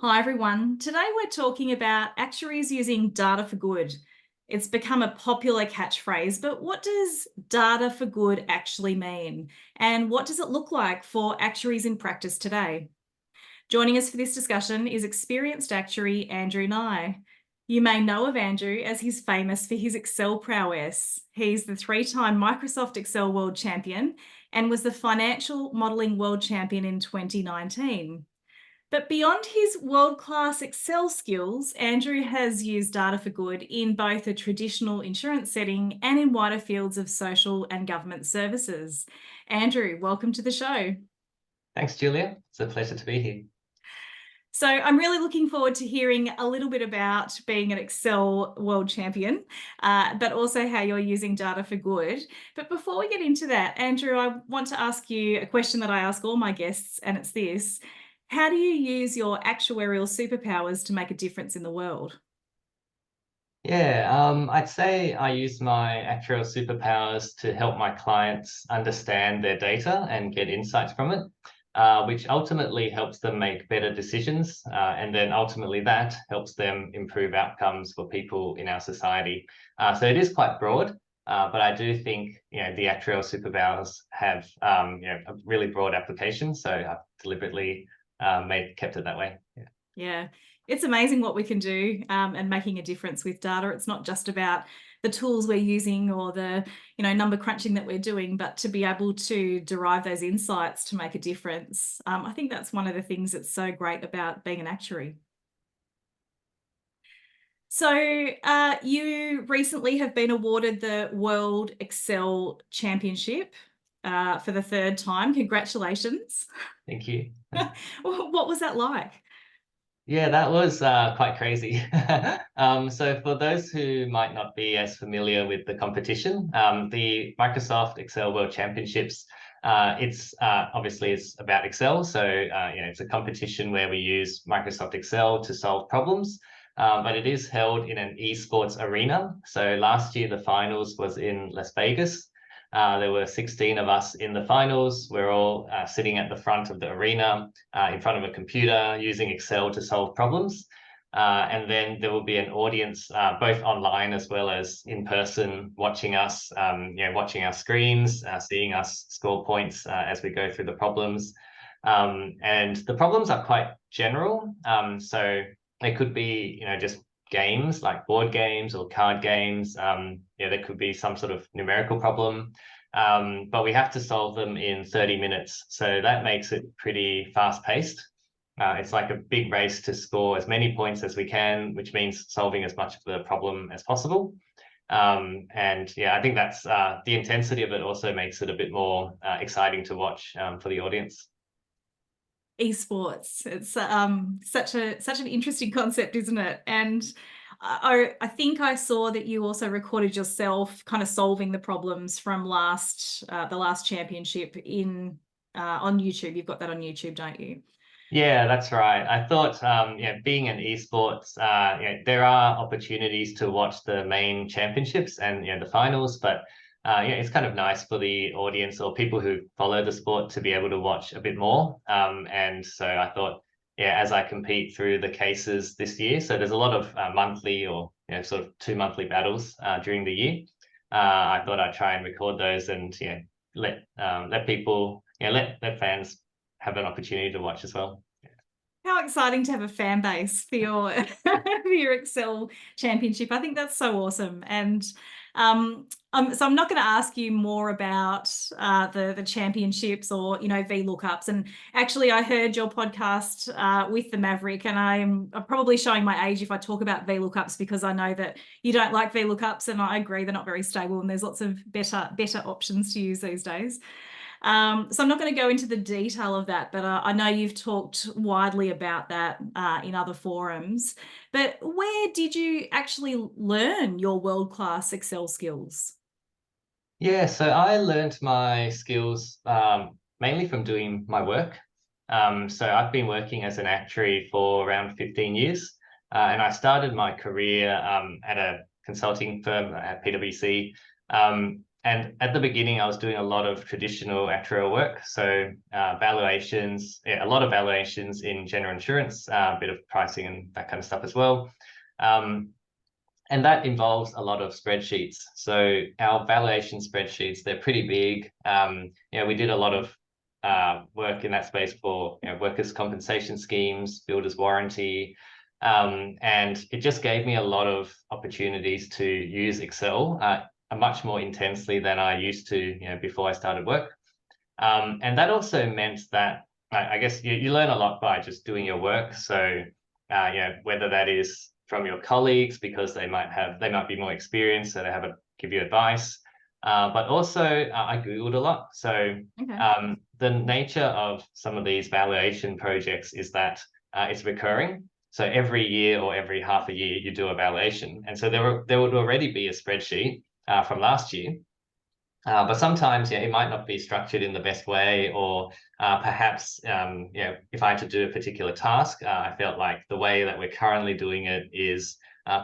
Hi everyone. Today we're talking about actuaries using data for good. It's become a popular catchphrase, but what does data for good actually mean? And what does it look like for actuaries in practice today? Joining us for this discussion is experienced actuary Andrew Ngai. You may know of Andrew as he's famous for his Excel prowess. He's the three-time Microsoft Excel World Champion and was the Financial Modelling World Champion in 2019. But beyond his world-class Excel skills, Andrew has used data for good in both a traditional insurance setting and in wider fields of social and government services. Andrew, welcome to the show. Thanks, Julia. It's a pleasure to be here. So I'm really looking forward to hearing a little bit about being an Excel world champion, but also how you're using data for good. But before we get into that, Andrew, I want to ask you a question that I ask all my guests, and it's this. How do you use your actuarial superpowers to make a difference in the world? Yeah, I'd say I use my actuarial superpowers to help my clients understand their data and get insights from it, which ultimately helps them make better decisions. And then ultimately that helps them improve outcomes for people in our society. So it is quite broad, but I do think, the actuarial superpowers have, a really broad application. So I've deliberately kept it that way. Yeah. Yeah, it's amazing what we can do and making a difference with data. It's not just about the tools we're using or the number crunching that we're doing, but to be able to derive those insights to make a difference. I think that's one of the things that's so great about being an actuary. So you recently have been awarded the World Excel Championship for the third time. Congratulations. Thank you. What was that like? Yeah, that was quite crazy. So for those who might not be as familiar with the competition, the Microsoft Excel World Championships, it's about Excel. So it's a competition where we use Microsoft Excel to solve problems. But it is held in an esports arena. So last year the finals was in Las Vegas. There were 16 of us in the finals. We're all sitting at the front of the arena in front of a computer using Excel to solve problems. And then there will be an audience both online as well as in person watching us, watching our screens, seeing us score points as we go through the problems. And the problems are quite general. So they could be, just games like board games or card games. There could be some sort of numerical problem, but we have to solve them in 30 minutes. So that makes it pretty fast paced. It's like a big race to score as many points as we can, which means solving as much of the problem as possible. And yeah, I think that's the intensity of it also makes it a bit more exciting to watch for the audience. Esports. It's such an interesting concept, isn't it? And I think I saw that you also recorded yourself kind of solving the problems from the last championship in on YouTube. You've got that on YouTube, don't you? Yeah, that's right. I thought, being an esports, there are opportunities to watch the main championships and the finals, but it's kind of nice for the audience or people who follow the sport to be able to watch a bit more. And so I thought, as I compete through the cases this year, so there's a lot of monthly or sort of 2 monthly battles during the year. I thought I'd try and record those and let people, let fans have an opportunity to watch as well. How exciting to have a fan base for your for your Excel championship. I think that's so awesome. And so I'm not going to ask you more about the championships or VLOOKUPs. And actually, I heard your podcast with the Maverick, and I'm probably showing my age if I talk about VLOOKUPs because I know that you don't like VLOOKUPs, and I agree they're not very stable, and there's lots of better options to use these days. So I'm not going to go into the detail of that, but I know you've talked widely about that in other forums. But where did you actually learn your world-class Excel skills? Yeah, so I learned my skills mainly from doing my work. So I've been working as an actuary for around 15 years, and I started my career at a consulting firm at PwC. and at the beginning, I was doing a lot of traditional actuarial work. So valuations, a lot of valuations in general insurance, a bit of pricing and that kind of stuff as well. And that involves a lot of spreadsheets. So our valuation spreadsheets, they're pretty big. We did a lot of work in that space for workers' compensation schemes, builders' warranty, and it just gave me a lot of opportunities to use Excel much more intensely than I used to, before I started work. And that also meant that I guess you learn a lot by just doing your work. So whether that is from your colleagues because they might be more experienced, so they give you advice. But also I Googled a lot. So the nature of some of these valuation projects is that it's recurring. So every year or every half a year you do a valuation. And so there would already be a spreadsheet from last year. But sometimes, it might not be structured in the best way, or perhaps, if I had to do a particular task, I felt like the way that we're currently doing it is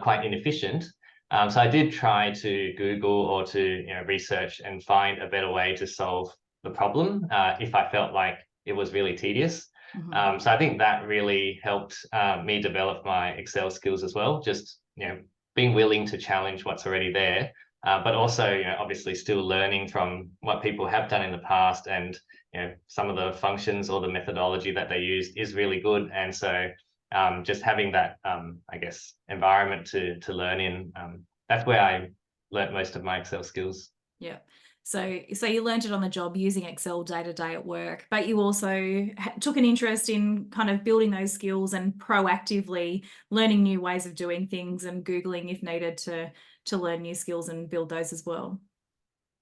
quite inefficient. So I did try to Google or to research and find a better way to solve the problem if I felt like it was really tedious. So I think that really helped me develop my Excel skills as well. Just being willing to challenge what's already there. But also, obviously still learning from what people have done in the past, and some of the functions or the methodology that they used is really good. And so just having that, I guess, environment to learn in, that's where I learnt most of my Excel skills. Yeah. So you learned it on the job using Excel day to day at work, but you also took an interest in kind of building those skills and proactively learning new ways of doing things and Googling if needed to learn new skills and build those as well.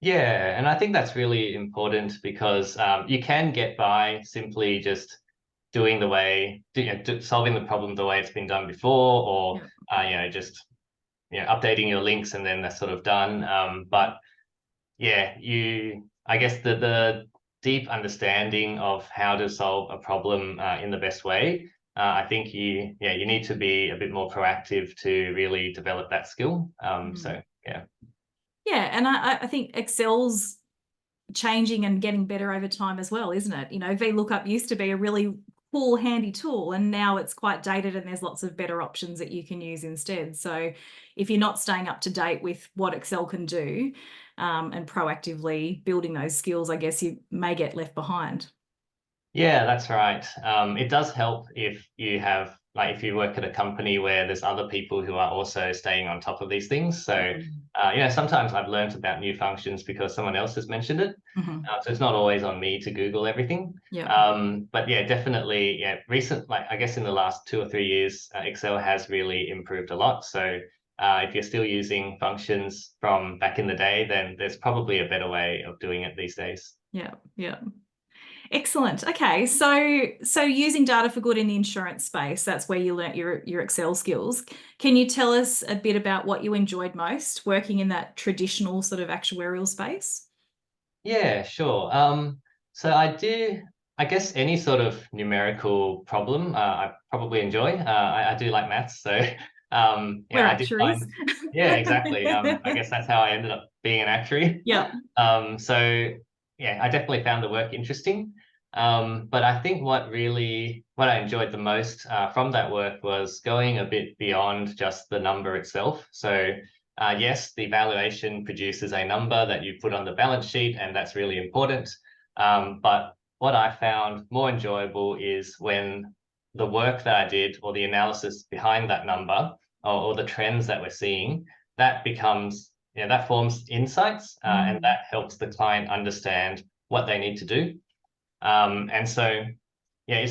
Yeah, and I think that's really important because you can get by simply just doing solving the problem the way it's been done before, or just updating your links and then that's sort of done. But yeah, I guess the deep understanding of how to solve a problem in the best way. I think you need to be a bit more proactive to really develop that skill. So yeah. Yeah, and I think Excel's changing and getting better over time as well, isn't it? VLOOKUP used to be a really cool, handy tool, and now it's quite dated and there's lots of better options that you can use instead. So if you're not staying up to date with what Excel can do and proactively building those skills, I guess you may get left behind. Yeah, that's right. It does help if you have, like, if you work at a company where there's other people who are also staying on top of these things. So, sometimes I've learned about new functions because someone else has mentioned it. So it's not always on me to Google everything. But yeah, definitely, I guess in the last 2 or 3 years, Excel has really improved a lot. So if you're still using functions from back in the day, then there's probably a better way of doing it these days. Yeah. Excellent. Okay, so using data for good in the insurance space, that's where you learnt your Excel skills. Can you tell us a bit about what you enjoyed most working in that traditional sort of actuarial space? Yeah, sure. So I guess any sort of numerical problem, I probably enjoy. I do like maths, so We're I did actuaries. find, yeah, exactly. I guess that's how I ended up being an actuary. Yeah. So yeah, I definitely found the work interesting. But I think what I enjoyed the most from that work was going a bit beyond just the number itself. So yes, the valuation produces a number that you put on the balance sheet, and that's really important. But what I found more enjoyable is when the work that I did or the analysis behind that number or the trends that we're seeing, that becomes, that forms insights and that helps the client understand what they need to do. And so, yeah,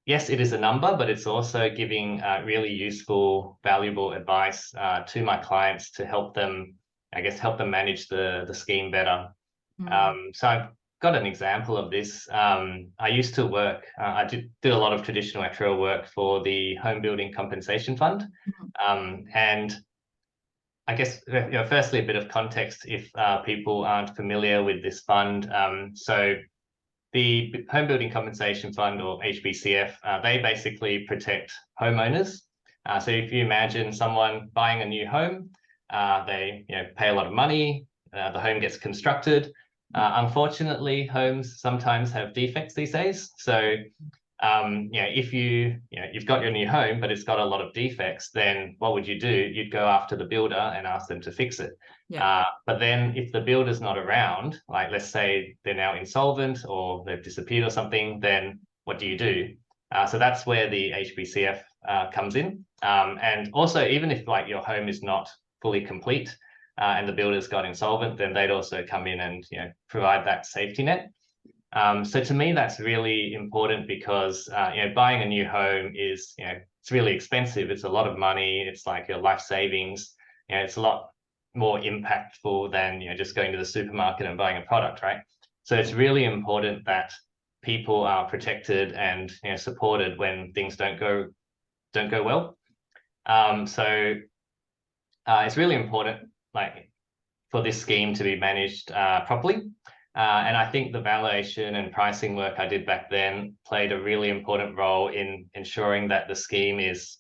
yes, it is a number, but it's also giving really useful, valuable advice to my clients to help them, I guess, help them manage the scheme better. So I've got an example of this. I used to work, I did a lot of traditional actuarial work for the Home Building Compensation Fund. And I guess, firstly, a bit of context if people aren't familiar with this fund. So the Home Building Compensation Fund, or HBCF, they basically protect homeowners. So if you imagine someone buying a new home, they pay a lot of money, the home gets constructed. Unfortunately, homes sometimes have defects these days. So if you've got your new home, but it's got a lot of defects, then what would you do? You'd go after the builder and ask them to fix it. Yeah. But then if the builder's not around, like let's say they're now insolvent or they've disappeared or something, then what do you do? So that's where the HBCF comes in. And also, even if like your home is not fully complete and the builder's got insolvent, then they'd also come in and provide that safety net. So to me, that's really important because buying a new home is it's really expensive. It's a lot of money. It's like your life savings. It's a lot more impactful than just going to the supermarket and buying a product, right? So it's really important that people are protected and supported when things don't go well. So it's really important, like, for this scheme to be managed properly. And I think the valuation and pricing work I did back then played a really important role in ensuring that the scheme is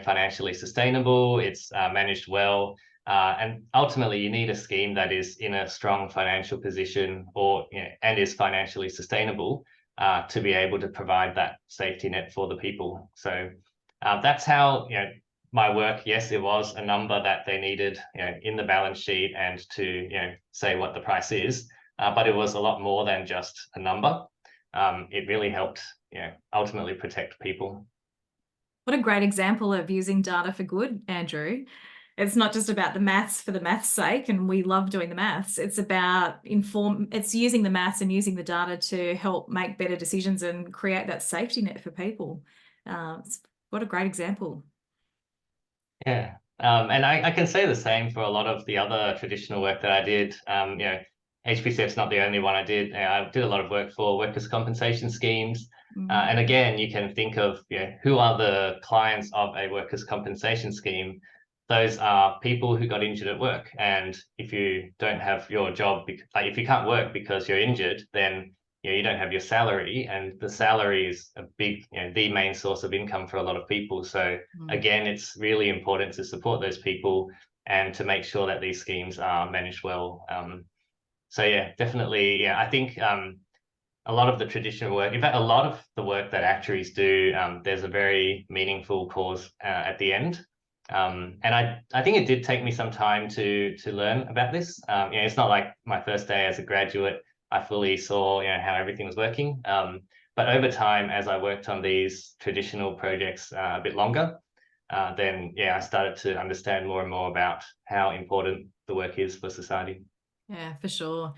financially sustainable, it's managed well, and ultimately you need a scheme that is in a strong financial position and is financially sustainable to be able to provide that safety net for the people. So that's how my work, yes, it was a number that they needed in the balance sheet and to say what the price is, but it was a lot more than just a number. It really helped ultimately protect people. What a great example of using data for good, Andrew. It's not just about the maths for the maths sake, and we love doing the maths. It's about it's using the maths and using the data to help make better decisions and create that safety net for people. What a great example. Yeah. And I can say the same for a lot of the other traditional work that I did. HPCF's not the only one I did. I did a lot of work for workers' compensation schemes. And again, you can think of who are the clients of a workers' compensation scheme. Those are people who got injured at work. And if you don't have your job, like if you can't work because you're injured, then you don't have your salary, and the salary is a big, the main source of income for a lot of people. So again, it's really important to support those people and to make sure that these schemes are managed well. So yeah, definitely, I think a lot of the traditional work, in fact, a lot of the work that actuaries do, there's a very meaningful cause at the end. And I think it did take me some time to learn about this. It's not like my first day as a graduate, I fully saw how everything was working. But over time, as I worked on these traditional projects a bit longer, then I started to understand more and more about how important the work is for society. Yeah, for sure.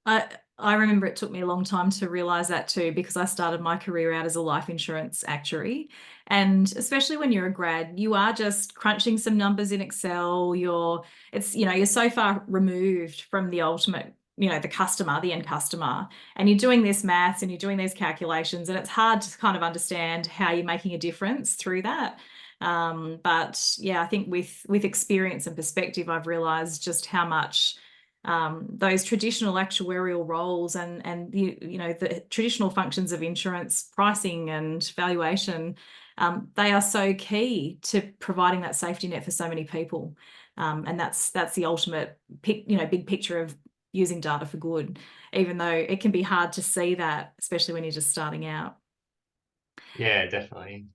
I remember it took me a long time to realize that too, because I started my career out as a life insurance actuary. And especially when you're a grad, you are just crunching some numbers in Excel. You're so far removed from the ultimate, the customer, the end customer. And you're doing this maths and you're doing these calculations, and it's hard to kind of understand how you're making a difference through that. But yeah, I think with experience and perspective, I've realized just how much those traditional actuarial roles and the traditional functions of insurance pricing and valuation, they are so key to providing that safety net for so many people. And that's the ultimate big picture of using data for good, even though it can be hard to see that, especially when you're just starting out. Yeah, definitely.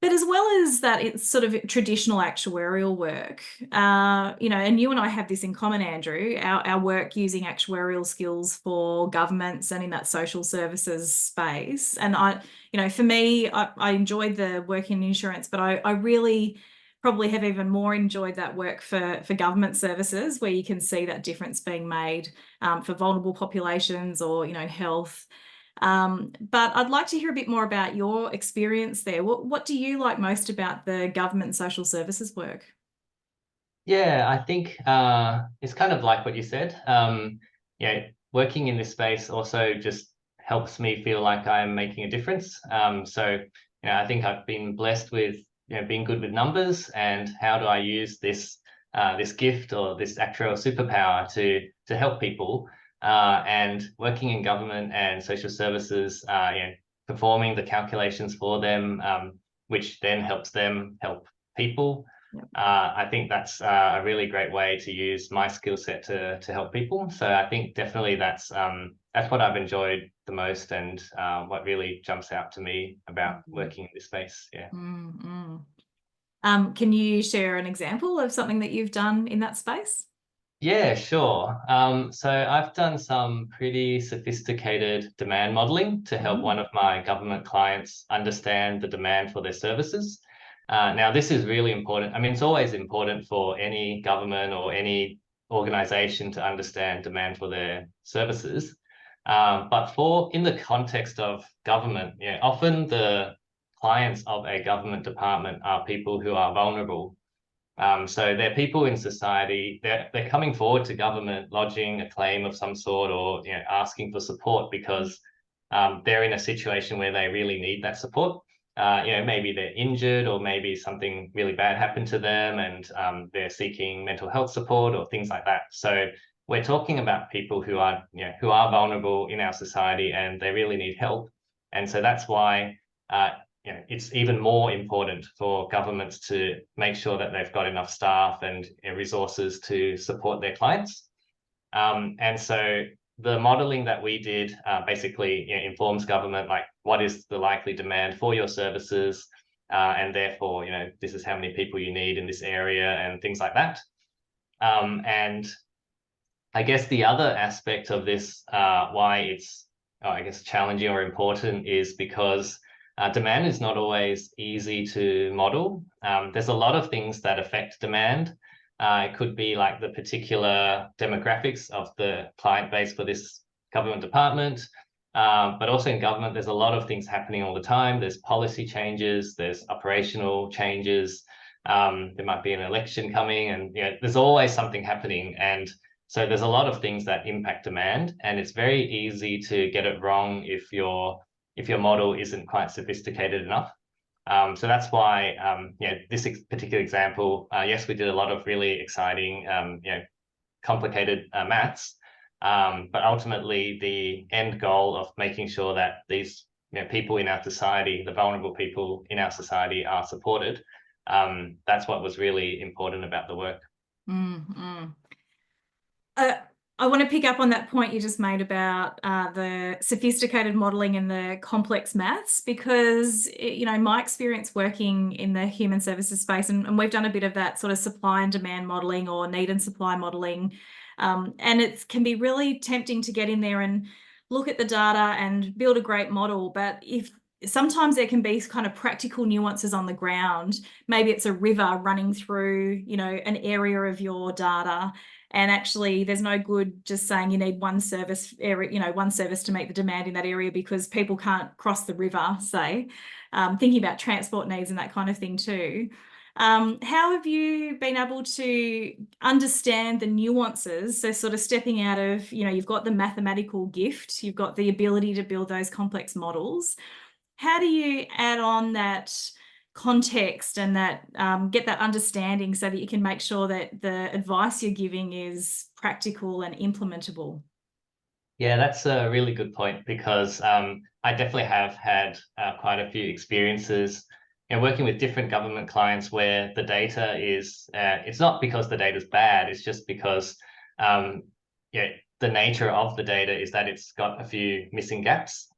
But as well as that, it's sort of traditional actuarial work, and you and I have this in common, Andrew, our work using actuarial skills for governments and in that social services space. And for me, I enjoyed the work in insurance, but I really probably have even more enjoyed that work for government services, where you can see that difference being made for vulnerable populations or, health. But I'd like to hear a bit more about your experience there. What do you like most about the government and social services work? Yeah, I think it's kind of like what you said. Working in this space also just helps me feel like I'm making a difference. So I think I've been blessed with being good with numbers, and how do I use this gift or this actuarial superpower to help people. And working in government and social services, performing the calculations for them, which then helps them help people. Yep. I think that's a really great way to use my skill set to help people. So I think definitely that's what I've enjoyed the most, and what really jumps out to me about working in this space. Yeah. Can you share an example of something that you've done in that space? Yeah, sure. So I've done some pretty sophisticated demand modeling to help one of my government clients understand the demand for their services. Now, this is really important. I mean, it's always important for any government or any organization to understand demand for their services. But in the context of government, often the clients of a government department are people who are vulnerable. So they're people in society. They're coming forward to government, lodging a claim of some sort, or asking for support because they're in a situation where they really need that support. Maybe they're injured, or maybe something really bad happened to them, and they're seeking mental health support or things like that. So we're talking about people who are vulnerable in our society, and they really need help. And so that's why it's even more important for governments to make sure that they've got enough staff and resources to support their clients. And so the modeling that we did basically informs government, like, what is the likely demand for your services, and therefore, this is how many people you need in this area and things like that. And I guess the other aspect of this, why it's, I guess, challenging or important, is because demand is not always easy to model. There's a lot of things that affect demand. It could be like the particular demographics of the client base for this government department. But also in government, there's a lot of things happening all the time. There's policy changes, there's operational changes. There might be an election coming, and there's always something happening. And so there's a lot of things that impact demand, and it's very easy to get it wrong if your model isn't quite sophisticated enough. So that's why, this particular example, yes, we did a lot of really exciting, complicated maths, but ultimately the end goal of making sure that these people in our society, the vulnerable people in our society, are supported. That's what was really important about the work. I want to pick up on that point you just made about the sophisticated modeling and the complex maths, because my experience working in the human services space, and we've done a bit of that sort of supply and demand modeling or need and supply modeling, and it can be really tempting to get in there and look at the data and build a great model, but if sometimes there can be kind of practical nuances on the ground. Maybe it's a river running through, an area of your data, and actually there's no good just saying you need one service area, one service to meet the demand in that area, because people can't cross the river, say. Thinking about transport needs and that kind of thing too. How have you been able to understand the nuances? So sort of stepping out of, you've got the mathematical gift, you've got the ability to build those complex models. How do you add on that context and that get that understanding so that you can make sure that the advice you're giving is practical and implementable? Yeah, that's a really good point, because I definitely have had quite a few experiences working with different government clients where the data is, it's not because the data is bad, it's just because the nature of the data is that it's got a few missing gaps.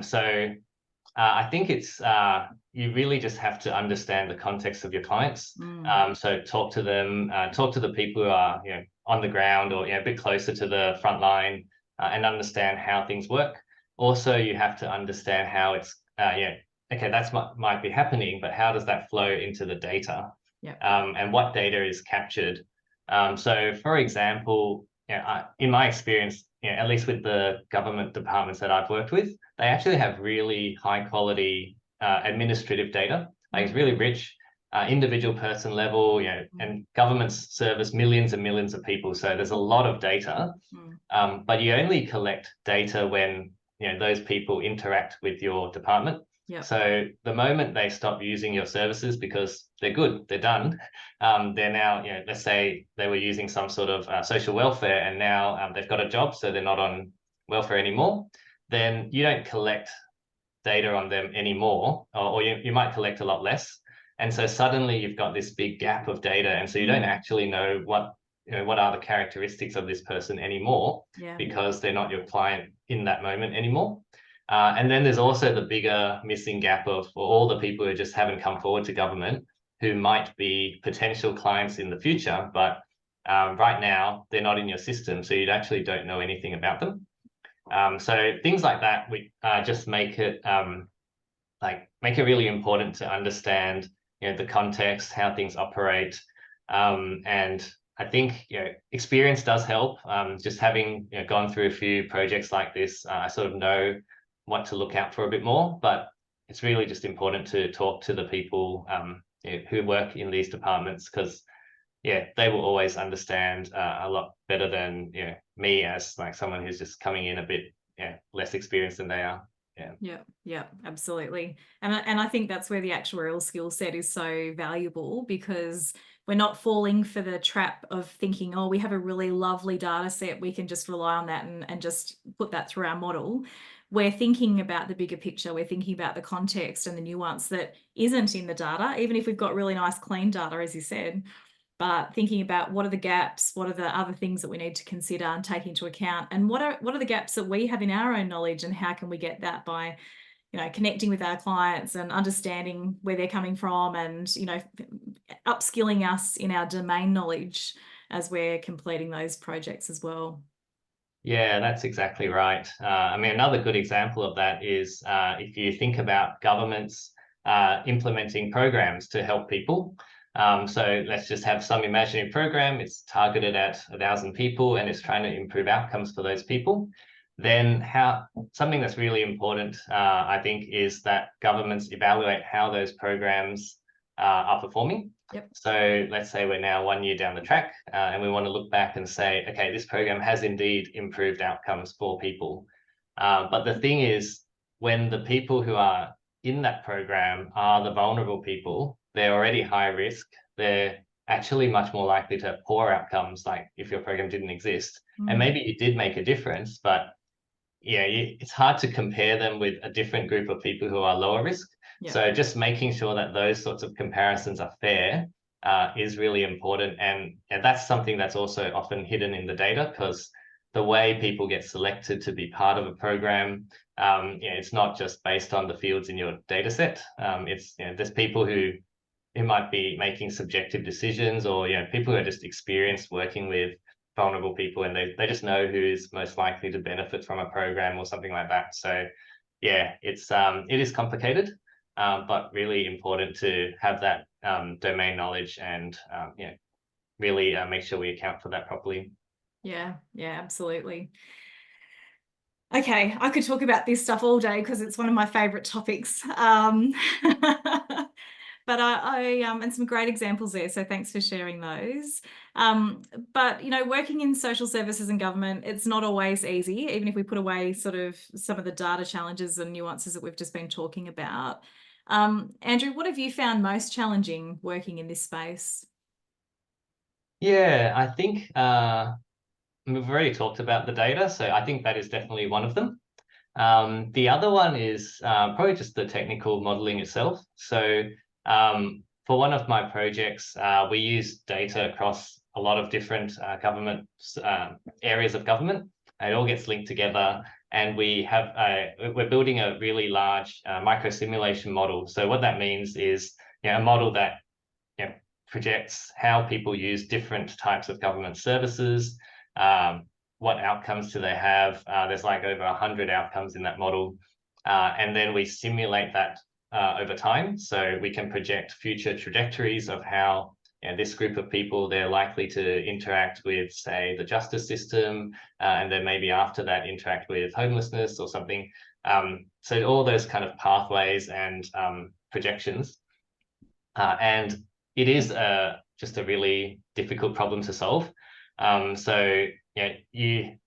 So I think it's you really just have to understand the context of your clients. So talk to them, talk to the people who are on the ground, or a bit closer to the front line, and understand how things work. Also, you have to understand how it's okay, that's might be happening, but how does that flow into the data? And what data is captured? So, for example, in my experience, at least with the government departments that I've worked with, they actually have really high quality administrative data. Like, it's really rich, individual person level, and governments service millions and millions of people. So there's a lot of data, but you only collect data when those people interact with your department. So the moment they stop using your services because they're good, they're done, they're now, let's say they were using some sort of social welfare, and now they've got a job, so they're not on welfare anymore, then you don't collect data on them anymore, or you might collect a lot less. And so suddenly you've got this big gap of data, and so you don't actually know what are the characteristics of this person anymore, Yeah. because they're not your client in that moment anymore. And then there's also the bigger missing gap of all the people who just haven't come forward to government, who might be potential clients in the future, but right now they're not in your system, so you actually don't know anything about them. So things like that, we just make it really important to understand, the context, how things operate, and I think experience does help. Just having gone through a few projects like this, I sort of know what to look out for a bit more. But it's really just important to talk to the people who work in these departments, because they will always understand a lot better than me, as like someone who's just coming in a bit less experienced than they are. Yeah, absolutely. And I think that's where the actuarial skill set is so valuable, because we're not falling for the trap of thinking, oh, we have a really lovely data set, we can just rely on that and just put that through our model. We're thinking about the bigger picture. We're thinking about the context and the nuance that isn't in the data, even if we've got really nice, clean data, as you said. But thinking about what are the gaps, what are the other things that we need to consider and take into account, and what are the gaps that we have in our own knowledge, and how can we get that by connecting with our clients and understanding where they're coming from, and upskilling us in our domain knowledge as we're completing those projects as well. Yeah, that's exactly right. I mean, another good example of that is if you think about governments implementing programs to help people. So let's just have some imaginary program. It's targeted at 1,000 people and it's trying to improve outcomes for those people. Then something that's really important, I think, is that governments evaluate how those programs are performing. Yep. So let's say we're now 1 year down the track and we want to look back and say, okay, this program has indeed improved outcomes for people. But the thing is, when the people who are in that program are the vulnerable people, they're already high risk. They're actually much more likely to have poor outcomes, like if your program didn't exist. And maybe it did make a difference, but it's hard to compare them with a different group of people who are lower risk. Yep. So just making sure that those sorts of comparisons are fair is really important. And that's something that's also often hidden in the data, because the way people get selected to be part of a program, it's not just based on the fields in your data set. It's there's people who might be making subjective decisions, or people who are just experienced working with vulnerable people, and they just know who is most likely to benefit from a program or something like that. So it is complicated, but really important to have that domain knowledge and really make sure we account for that properly. Yeah, absolutely. Okay, I could talk about this stuff all day because it's one of my favorite topics. But and some great examples there, so thanks for sharing those. But working in social services and government, it's not always easy, even if we put away sort of some of the data challenges and nuances that we've just been talking about. Andrew, what have you found most challenging working in this space? Yeah, I think we've already talked about the data, so I think that is definitely one of them. The other one is probably just the technical modeling itself. So for one of my projects, we use data across a lot of different government areas of government. It all gets linked together, and we're building a really large micro simulation model. So what that means is a model that projects how people use different types of government services. What outcomes do they have? There's like over 100 outcomes in that model. And then we simulate that over time. So we can project future trajectories of how this group of people, they're likely to interact with, say, the justice system, and then maybe after that interact with homelessness or something. So all those kind of pathways and projections. And it is just a really difficult problem to solve. So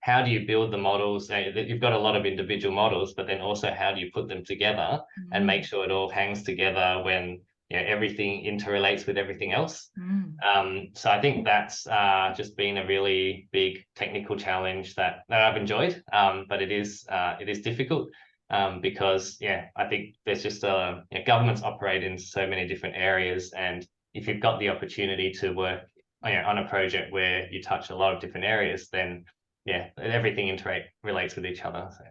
how do you build the models? You've got a lot of individual models, but then also how do you put them together and make sure it all hangs together when everything interrelates with everything else? So I think that's just been a really big technical challenge that I've enjoyed, but it is difficult. because I think there's just governments operate in so many different areas, and if you've got the opportunity to work on a project where you touch a lot of different areas, then everything relates with each other. So.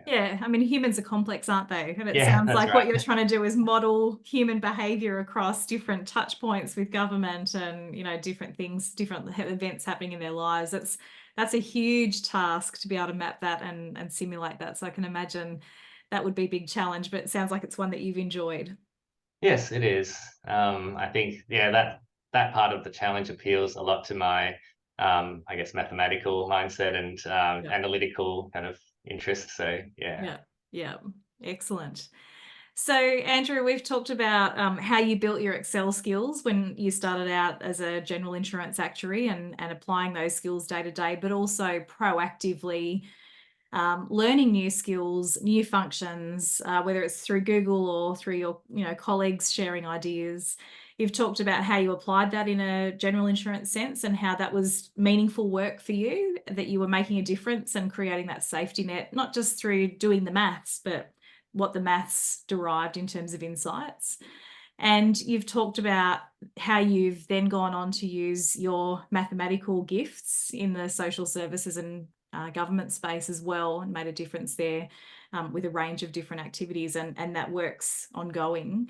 Yeah, I mean, humans are complex, aren't they? And it Yeah, sounds that's like what right. you're trying to do is model human behavior across different touch points with government and, different things, different events happening in their lives. That's a huge task to be able to map that and simulate that. So I can imagine that would be a big challenge, but it sounds like it's one that you've enjoyed. Yes, it is. I think that part of the challenge appeals a lot to my I guess mathematical mindset and Yeah. analytical kind of interest. So yeah. Yeah. Yeah. Excellent. So, Andrew, we've talked about how you built your Excel skills when you started out as a general insurance actuary and applying those skills day to day, but also proactively learning new skills, new functions, whether it's through Google or through your colleagues sharing ideas. You've talked about how you applied that in a general insurance sense and how that was meaningful work for you, that you were making a difference and creating that safety net, not just through doing the maths, but what the maths derived in terms of insights. And you've talked about how you've then gone on to use your mathematical gifts in the social services and government space as well, and made a difference there with a range of different activities, and that work's ongoing.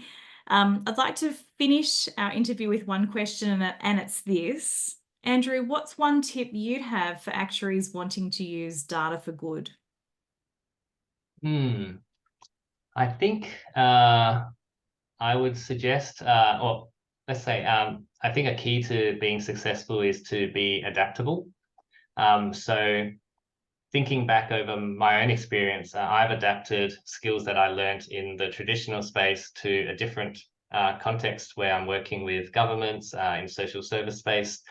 I'd like to finish our interview with one question, and it's this. Andrew, what's one tip you'd have for actuaries wanting to use data for good? I think I would suggest, or let's say, I think a key to being successful is to be adaptable. So thinking back over my own experience, I've adapted skills that I learned in the traditional space to a different context where I'm working with governments in social service space.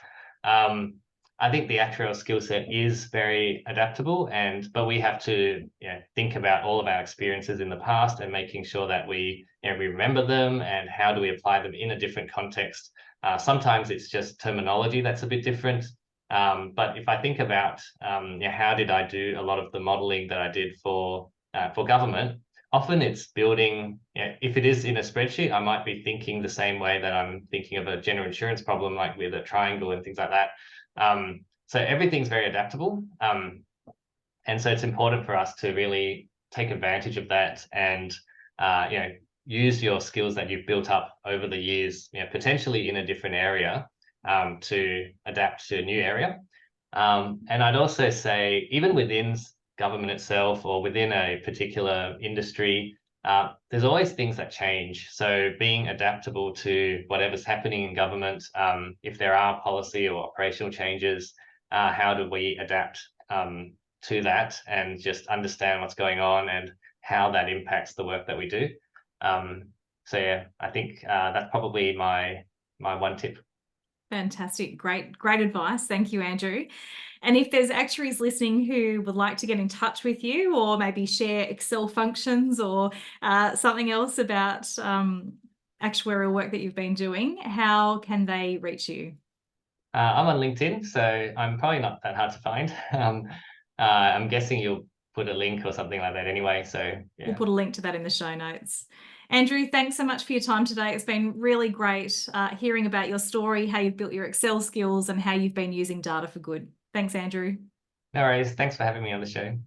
I think the actuarial skill set is very adaptable, but we have to think about all of our experiences in the past and making sure that we remember them and how do we apply them in a different context. Sometimes it's just terminology that's a bit different. But if I think about how did I do a lot of the modeling that I did for government, often it's building, if it is in a spreadsheet, I might be thinking the same way that I'm thinking of a general insurance problem, like with a triangle and things like that. So everything's very adaptable. And so it's important for us to really take advantage of that and, use your skills that you've built up over the years, potentially in a different area, to adapt to a new area. And I'd also say, even within government itself or within a particular industry, there's always things that change. So being adaptable to whatever's happening in government, if there are policy or operational changes, how do we adapt to that and just understand what's going on and how that impacts the work that we do. So yeah, I think that's probably my one tip. Fantastic. Great advice. Thank you, Andrew. And if there's actuaries listening who would like to get in touch with you or maybe share Excel functions or something else about actuarial work that you've been doing, how can they reach you? I'm on LinkedIn, so I'm probably not that hard to find. I'm guessing you'll put a link or something like that anyway. So yeah. We'll put a link to that in the show notes. Andrew, thanks so much for your time today. It's been really great hearing about your story, how you've built your Excel skills and how you've been using data for good. Thanks, Andrew. No worries. Thanks for having me on the show.